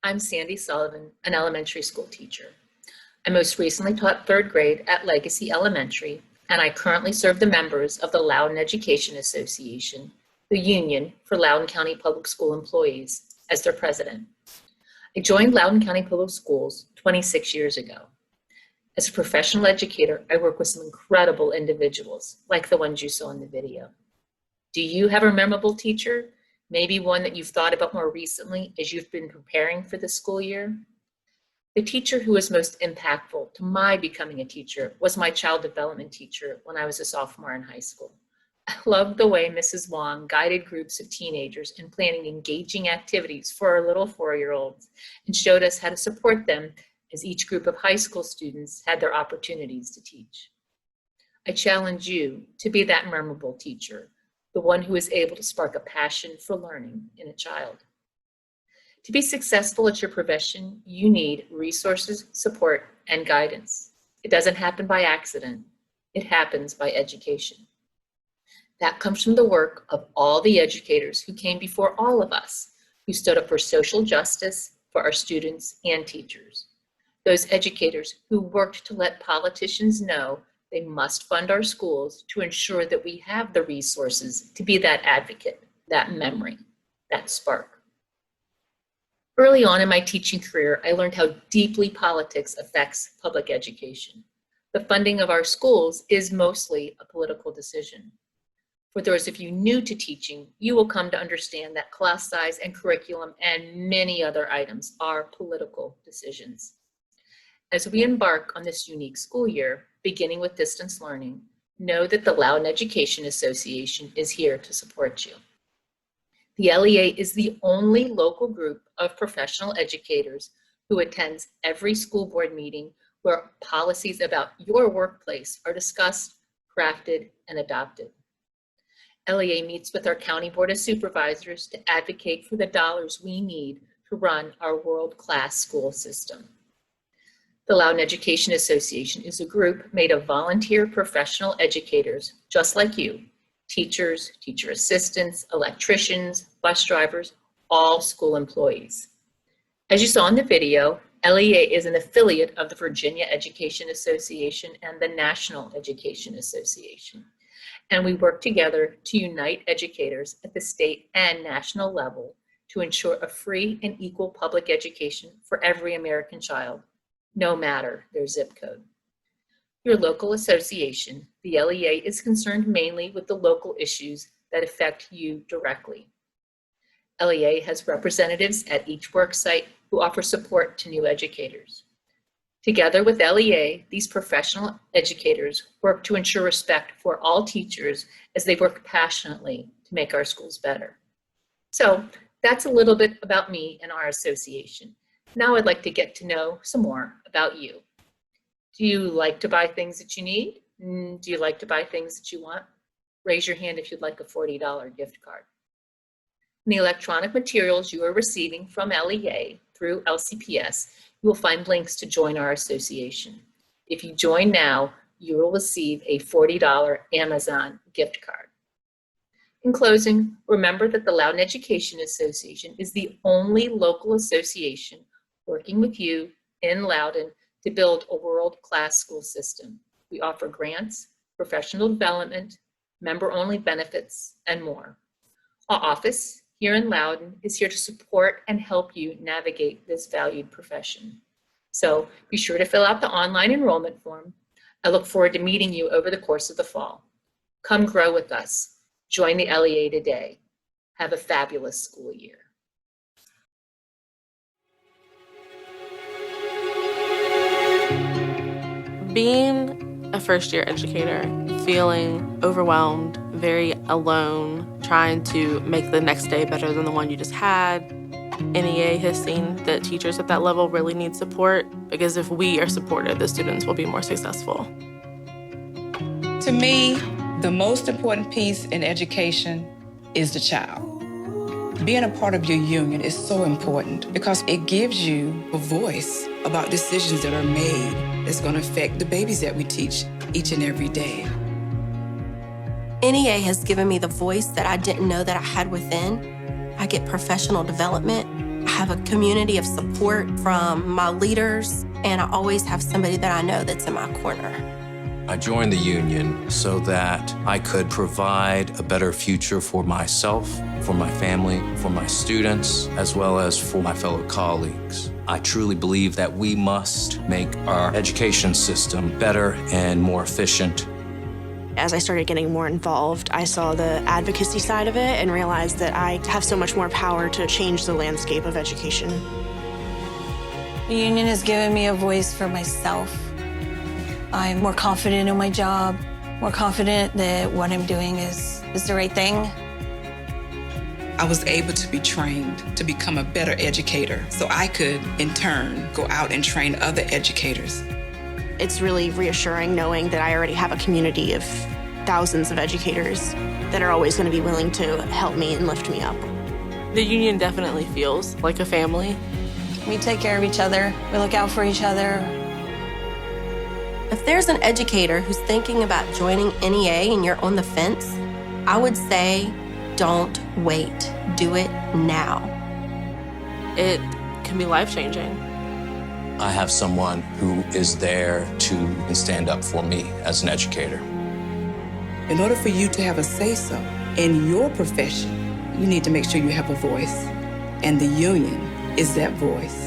I'm Sandy Sullivan, an elementary school teacher. I most recently taught third grade at Legacy Elementary, and I currently serve the members of the Loudoun Education Association, the union for Loudoun County Public School employees, as their president. I joined Loudoun County Public Schools 26 years ago. As a professional educator, I work with some incredible individuals, like the ones you saw in the video. Do you have a memorable teacher? Maybe one that you've thought about more recently as you've been preparing for the school year? The teacher who was most impactful to my becoming a teacher was my child development teacher when I was a sophomore in high school. I loved the way Mrs. Wong guided groups of teenagers in planning engaging activities for our little 4-year-olds and showed us how to support them as each group of high school students had their opportunities to teach. I challenge you to be that memorable teacher, the one who is able to spark a passion for learning in a child. To be successful at your profession, you need resources, support, and guidance. It doesn't happen by accident. It happens by education. That comes from the work of all the educators who came before all of us, who stood up for social justice for our students and teachers. Those educators who worked to let politicians know they must fund our schools to ensure that we have the resources to be that advocate, that memory, that spark. Early on in my teaching career, I learned how deeply politics affects public education. The funding of our schools is mostly a political decision. For those of you new to teaching, you will come to understand that class size and curriculum and many other items are political decisions. As we embark on this unique school year, beginning with distance learning, know that the Loudoun Education Association is here to support you. The LEA is the only local group of professional educators who attends every school board meeting where policies about your workplace are discussed, crafted, and adopted. LEA meets with our County Board of Supervisors to advocate for the dollars we need to run our world-class school system. The Loudoun Education Association is a group made of volunteer professional educators just like you, teachers, teacher assistants, electricians, bus drivers, all school employees. As you saw in the video, LEA is an affiliate of the Virginia Education Association and the National Education Association. And we work together to unite educators at the state and national level to ensure a free and equal public education for every American child, no matter their zip code. Your local association, the LEA, is concerned mainly with the local issues that affect you directly. LEA has representatives at each work site who offer support to new educators. Together with LEA, these professional educators work to ensure respect for all teachers as they work passionately to make our schools better. So that's a little bit about me and our association. Now I'd like to get to know some more about you. Do you like to buy things that you need? Do you like to buy things that you want? Raise your hand if you'd like a $40 gift card. In the electronic materials you are receiving from LEA through LCPS, you will find links to join our association. If you join now, you will receive a $40 Amazon gift card. In closing, remember that the Loudoun Education Association is the only local association working with you in Loudoun to build a world-class school system. We offer grants, professional development, member-only benefits, and more. Our office here in Loudoun is here to support and help you navigate this valued profession. So be sure to fill out the online enrollment form. I look forward to meeting you over the course of the fall. Come grow with us. Join the LEA today. Have a fabulous school year. Being a first-year educator, feeling overwhelmed, very alone, trying to make the next day better than the one you just had, NEA has seen that teachers at that level really need support, because if we are supported, the students will be more successful. To me, the most important piece in education is the child. Being a part of your union is so important because it gives you a voice about decisions that are made that's going to affect the babies that we teach each and every day. NEA has given me the voice that I didn't know that I had within. I get professional development. I have a community of support from my leaders, and I always have somebody that I know that's in my corner. I joined the union so that I could provide a better future for myself, for my family, for my students, as well as for my fellow colleagues. I truly believe that we must make our education system better and more efficient. As I started getting more involved, I saw the advocacy side of it and realized that I have so much more power to change the landscape of education. The union has given me a voice for myself. I'm more confident in my job, more confident that what I'm doing is the right thing. I was able to be trained to become a better educator so I could, in turn, go out and train other educators. It's really reassuring knowing that I already have a community of thousands of educators that are always going to be willing to help me and lift me up. The union definitely feels like a family. We take care of each other. We look out for each other. If there's an educator who's thinking about joining NEA and you're on the fence, I would say, don't wait. Do it now. It can be life-changing. I have someone who is there to stand up for me as an educator. In order for you to have a say-so in your profession, you need to make sure you have a voice. And the union is that voice.